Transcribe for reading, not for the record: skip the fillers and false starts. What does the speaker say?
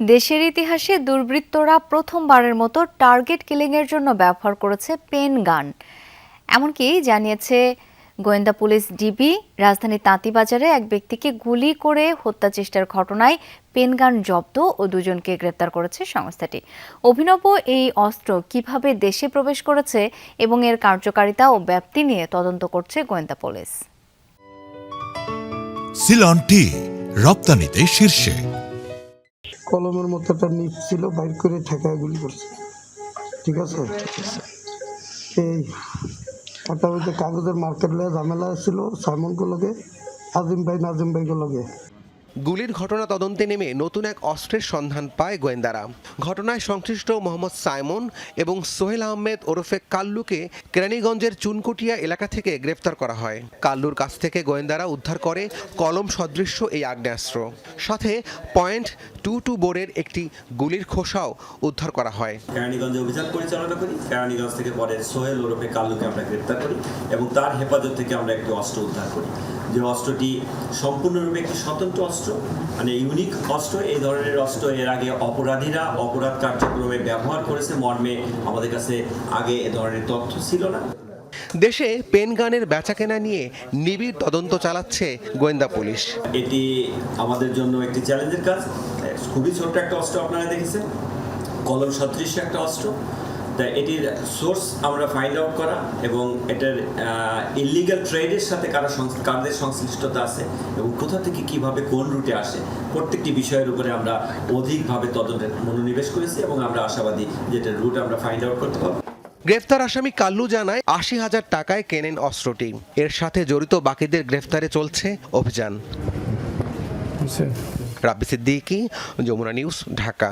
দেশের ইতিহাসে দুর্বৃত্তরা প্রথমবারের মতো টার্গেট কিলিংয়ের জন্য ব্যবহার করেছে পেন গান। এমনকি জানিয়েছে গোয়েন্দা পুলিশ ডিবি। রাজধানীর তাঁতীবাজারে এক ব্যক্তিকে গুলি করে হত্যা চেষ্টার ঘটনায় পেন গান জব্দ ও দুজনকে গ্রেপ্তার করেছে সংস্থাটি। অভিনব এই অস্ত্র কিভাবে দেশে প্রবেশ করেছে এবং এর কার্যকারিতা ও ব্যাপ্তি নিয়ে তদন্ত করছে গোয়েন্দা পুলিশ। সিলন টি রপ্তানিতে শীর্ষে। কলমের মতো একটা নিচ ছিল, বাইর করে ঠেকায় গুলি করছে। ঠিক আছে, এই একটা ওই যে কাগজের মার্কেট লয়ে ঝামেলা ছিল সাইমন গুলোকে, আজিম ভাই নাজিম ভাই গুলোকে। গুলির ঘটনা তদন্তে নেমে নতুন এক অস্ত্রের সন্ধান পায় গোয়েন্দারা। ঘটনায় সংশ্লিষ্ট মোহাম্মদ সাইমন এবং সোহেল আহমেদ ওরফে কাল্লুকে কেরানীগঞ্জের চুনকুটিয়া এলাকা থেকে গ্রেফতার করা হয়। কাল্লুর কাছ থেকে গোয়েন্দারা উদ্ধার করে কলম সদৃশ্য এই আগ্নেয়াস্ত্র, সাথে .22 বোরের একটি গুলির খোসাও উদ্ধার করা হয়। কেরানীগঞ্জে অভিযান পরিচালনা করি। কেরানীগঞ্জ থেকে পরে সোহেল ওরফে কাল্লুকে আমরা গ্রেফতার করি এবং তার হেফাজত থেকে আমরা একটি অস্ত্র উদ্ধার করি, যে অস্ত্রটি সম্পূর্ণরূপে একটি স্বতন্ত্র অস্ত্র, মানে ইউনিক অস্ত্র। এই ধরনের অস্ত্র এর আগে অপরাধীরা অপরাধ কার্যক্রমে ব্যবহার করেছে মর্মে আমাদের কাছে আগে এ ধরনের তথ্য ছিল না। দেশে পেন গানের বেচাকেনা নিয়ে নিবিড় তদন্ত চালাচ্ছে গোয়েন্দা পুলিশ। এটি আমাদের জন্য একটি চ্যালেঞ্জের কাজ। খুবই ছোট্ট একটা অস্ত্র, আপনারা দেখেছেন, কলম সদৃশ্য একটা অস্ত্র। তাই এটির সোর্স আমরা ফাইন্ড আউট করা এবং এটার ইলিগাল ট্রেডের সাথে কাদের সংশ্লিষ্টতা আছে এবং কোথা থেকে কিভাবে কোন রুটে আসে, প্রত্যেকটি বিষয়ের উপরে আমরা অধিকভাবে তদন্তের মনোনিবেশ করেছি এবং আমরা আশাবাদী যে এটার রুট আমরা ফাইন্ড আউট করতে পারব। গ্রেফতার আসামি কাল্লু জানায় ৮০,০০০ টাকায় কেনেন অস্ত্রটি। এর সাথে জড়িত বাকিদের গ্রেফতারে চলছে অভিযান। রাব্বি সিদ্দিকী, যমুনা নিউজ, ঢাকা।